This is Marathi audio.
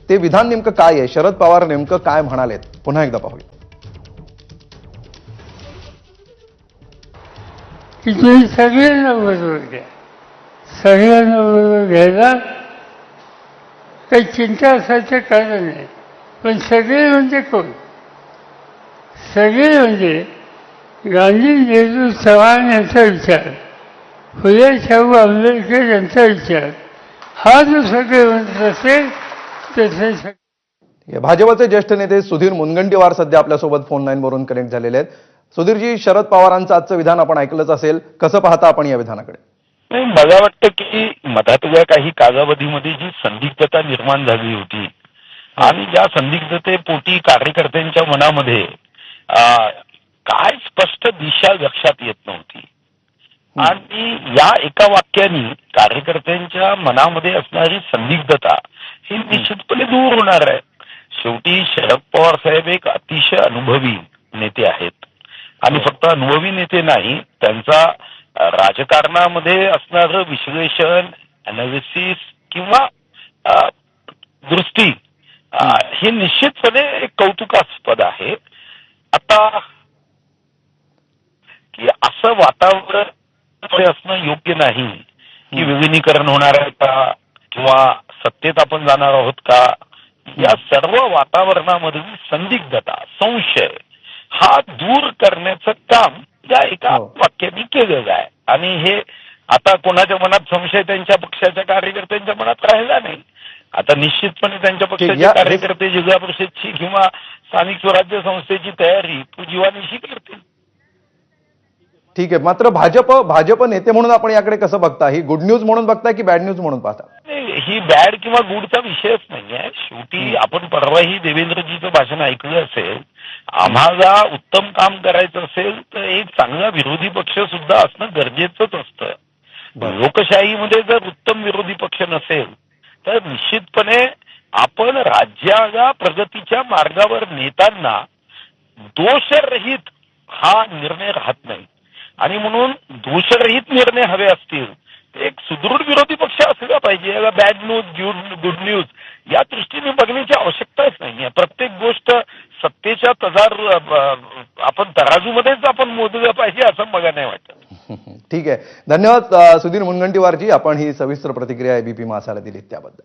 ते विधान नेमकं काय आहे, शरद पवार नेमकं काय म्हणालेत, पुन्हा एकदा पाहूया. की तुम्ही सगळ्यांना बरोबर घ्या, सगळ्यांना बरोबर घ्यायला काही चिंता असायचं कारण नाही. पण सगळे म्हणजे कोण? सगळे म्हणजे गांधी, नेहरू, चव्हाण यांचा विचार, फुले शाहू आंबेडकर यांचा विचार, हा जो सगळे म्हणत असेल तसे भाजपचे ज्येष्ठ नेते सुधीर मुनगंटीवार सध्या आपल्यासोबत फोन लाईनवरून कनेक्ट झालेले आहेत. सुधीरजी, शरद पवारांचं आजचं विधान आपण ऐकलंच असेल, कसं पाहता आपण या विधानाकडे? नाही, मला वाटतं की मधातल्या काही कालावधीमध्ये जी संदिग्धता निर्माण झाली होती आणि ज्या संदिग्धतेपोटी कार्यकर्त्यांच्या मनामध्ये काय स्पष्ट दिशा लक्षात येत नव्हती आणि या एका वाक्याने कार्यकर्त्यांच्या मनामध्ये असणारी संदिग्धता ही निश्चितपणे दूर होणार आहे. शेवटी शरद पवार साहेब एक अतिशय अनुभवी नेते आहेत आणि फक्त अनुभवी नेते नाही, त्यांचा राजकारणामध्ये असणारं विश्लेषण, अनालिसिस किंवा दृष्टी हे निश्चितपणे एक कौतुकास्पद आहे. आता की असं वातावरण असणं योग्य नाही की विलिनीकरण होणार आहे का किंवा सत्तेत आपण जाणार आहोत का, या सर्व वातावरणामधील संदिग्धता, संशय हा दूर करण्याचं काम या एका वाक्याने केलेलं आहे. आणि हे आता कोणाच्या मनात संशय त्यांच्या पक्षाच्या कार्यकर्त्यांच्या मनात राहिला नाही. आता निश्चितपणे त्यांच्या पक्षाचे कार्यकर्ते जिल्हा परिषदची किंवा स्थानिक स्वराज्य संस्थेची तयारी जीवानिशी करतील. ठीक आहे, मात्र भाजप नेते म्हणून आपण याकडे कसं बघता? ही गुड न्यूज म्हणून बघताय की बॅड न्यूज म्हणून पाहता? ही बॅड किंवा गुडचा विषयच नाहीये. शेवटी आपण परवाही देवेंद्रजीचं भाषण ऐकलं असेल. आम्हाला उत्तम काम करायचं असेल तर एक चांगला विरोधी पक्ष सुद्धा असणं गरजेचंच असतं. लोकशाहीमध्ये जर उत्तम विरोधी पक्ष नसेल तर निश्चितपणे आपण राज्याला प्रगतीच्या मार्गावर नेताना दोषरहित हा निर्णय राहत नाही. आणि म्हणून दोषरहित निर्णय हवे असतील एक सुदृढ विरोधी पक्ष असला पाहिजे. याला बॅड न्यूज, गुड न्यूज या दृष्टीने बघण्याची आवश्यकताच नाहीये. प्रत्येक गोष्ट सत्तेच्या आपण तराजूमध्येच आपण मोजलं पाहिजे असं मला नाही वाटत. ठीक आहे, धन्यवाद सुधीर मुनगंटीवारजी, आपण ही सविस्तर प्रतिक्रिया एबीपी मासाला दिलीत त्याबद्दल.